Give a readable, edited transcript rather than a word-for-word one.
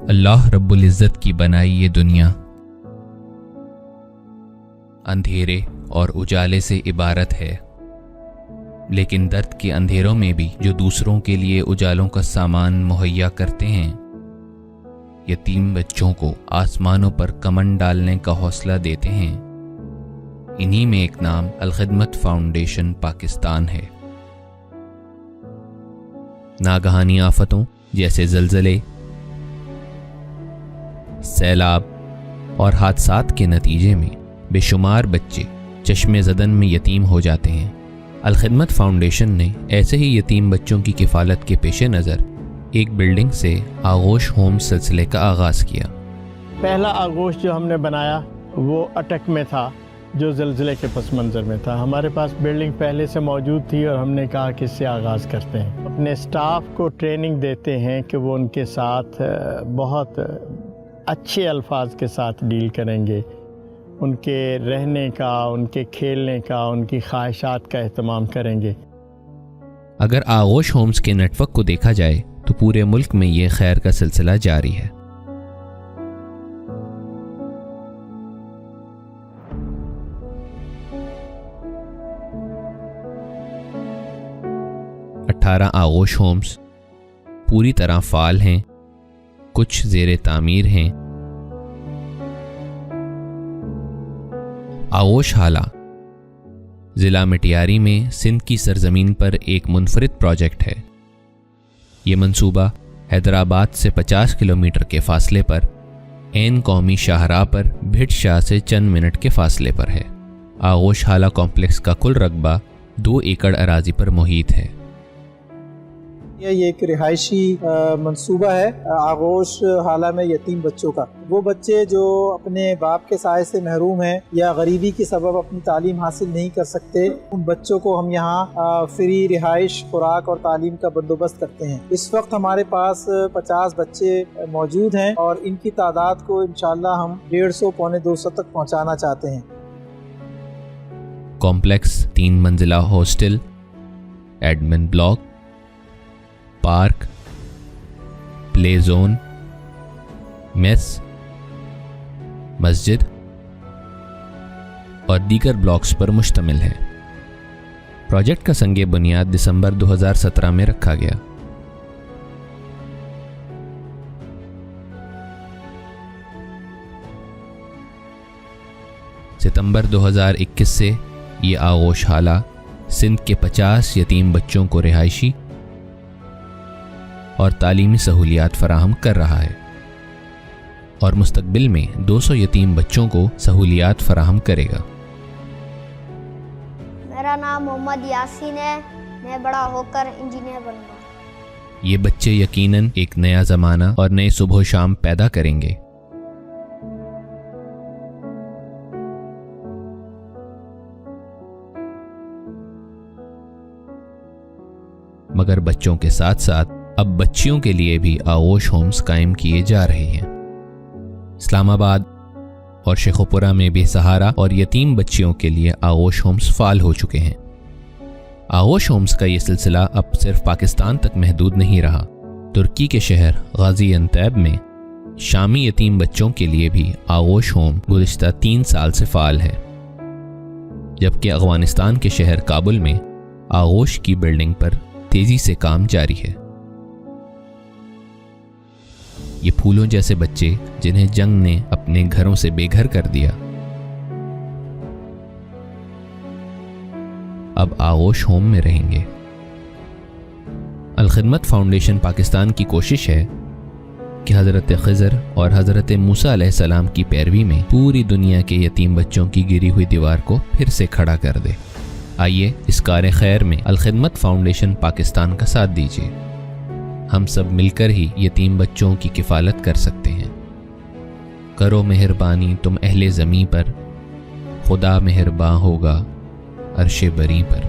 अल्लाह रब्बुल इज़्ज़त की बनाई ये दुनिया अंधेरे और उजाले से इबारत है, लेकिन दर्द के अंधेरों में भी जो दूसरों के लिए उजालों का सामान मुहैया करते हैं, यतीम बच्चों को आसमानों पर कमन डालने का हौसला देते हैं, इन्हीं में एक नाम अल-खिदमत फाउंडेशन पाकिस्तान है। नागहानी आफतों जैसे ज़लज़ले, सैलाब और हादसात के नतीजे में बेशुमार बच्चे चश्मे ज़दन में यतीम हो जाते हैं। अल-खिदमत फाउंडेशन ने ऐसे ही यतीम बच्चों की किफ़ालत के पेश नज़र एक बिल्डिंग से आगोश होम सिलसिले का आगाज़ किया। पहला आगोश जो हमने बनाया वो अटक में था, जो ज़लज़ले के पस मंज़र में था। हमारे पास बिल्डिंग पहले से मौजूद थी और हमने कहा कि इससे आगाज़ करते हैं। अपने स्टाफ को ट्रेनिंग देते हैं कि वो उनके साथ बहुत अच्छे अल्फाज के साथ डील करेंगे, उनके रहने का, उनके खेलने का, उनकी ख्वाहिशात का एहतमाम करेंगे। अगर आगोश होम्स के नेटवर्क को देखा जाए तो पूरे मुल्क में ये खैर का सिलसिला जारी है। आगोश होम्स पूरी तरह फाल हैं, कुछ ज़ेरे तामीर हैं। आगोश हाला ज़िला मिटियारी में सिंध की सरजमीन पर एक मुनफरिद प्रोजेक्ट है। ये मंसूबा हैदराबाद से 50 किलोमीटर के फासले पर ऐन कौमी शाहराह पर भिट शाह से चंद मिनट के फासले पर है। आगोश हाला कॉम्प्लेक्स का कुल रकबा 2 एकड़ अराजी पर मुहित है। ये एक रिहायशी मंसूबा है आगोश हाला में यतीम बच्चों का। वो बच्चे जो अपने बाप के साए से महरूम हैं या गरीबी के सबब अपनी तालीम हासिल नहीं कर सकते, उन बच्चों को हम यहाँ फ्री रिहाइश, खुराक और तालीम का बंदोबस्त करते हैं। इस वक्त हमारे पास 50 बच्चे मौजूद हैं और इनकी तादाद को इंशाअल्लाह हम 150 पौने 200 तक पहुँचाना चाहते हैं। कॉम्प्लेक्स 3 मंजिला hostel, admin block, park, play zone, mess, मस्जिद और दीगर ब्लॉक्स पर मुश्तमिल है। प्रोजेक्ट का संगे बुनियाद दिसंबर 2017 में रखा गया। सितंबर 2021 से ये आगोश हाला सिंध के 50 यतीम बच्चों को रिहायशी और तालीमी सहूलियात फराहम कर रहा है और मुस्तकबिल में 200 यतीम बच्चों को सहूलियात फराहम करेगा। मेरा नाम मोहम्मद यासीन है, मैं बड़ा होकर इंजीनियर बनूंगा। ये बच्चे यकीनन एक नया ज़माना और नए सुबह शाम पैदा करेंगे। मगर बच्चों के साथ साथ अब बच्चियों के लिए भी आगोश होम्स कायम किए जा रहे हैं। इस्लामाबाद और शेखोपुरा में बेसहारा और यतीम बच्चियों के लिए आगोश होम्स फाल हो चुके हैं। आगोश होम्स का ये सिलसिला अब सिर्फ पाकिस्तान तक महदूद नहीं रहा। तुर्की के शहर गाज़ियान्तैब में शामी यतीम बच्चों के लिए भी आगोश होम गुज़िश्ता 3 साल से फाल है, जबकि अफ़गानिस्तान के शहर काबुल में आगोश की बिल्डिंग पर तेजी से काम जारी है। ये फूलों जैसे बच्चे जिन्हें जंग ने अपने घरों से बेघर कर दिया, अब आगोश होम में रहेंगे। अल-खिदमत फाउंडेशन पाकिस्तान की कोशिश है कि हज़रत ख़िज़र और हज़रत मूसा अलैहिस्सलाम की पैरवी में पूरी दुनिया के यतीम बच्चों की गिरी हुई दीवार को फिर से खड़ा कर दे। आइए इस कार खैर में अल-खिदमत फाउंडेशन पाकिस्तान का साथ दीजिए। हम सब मिलकर ही यतीम बच्चों की किफ़ालत कर सकते हैं। करो मेहरबानी तुम अहले ज़मीं पर, खुदा मेहरबान होगा अर्शे बरी पर।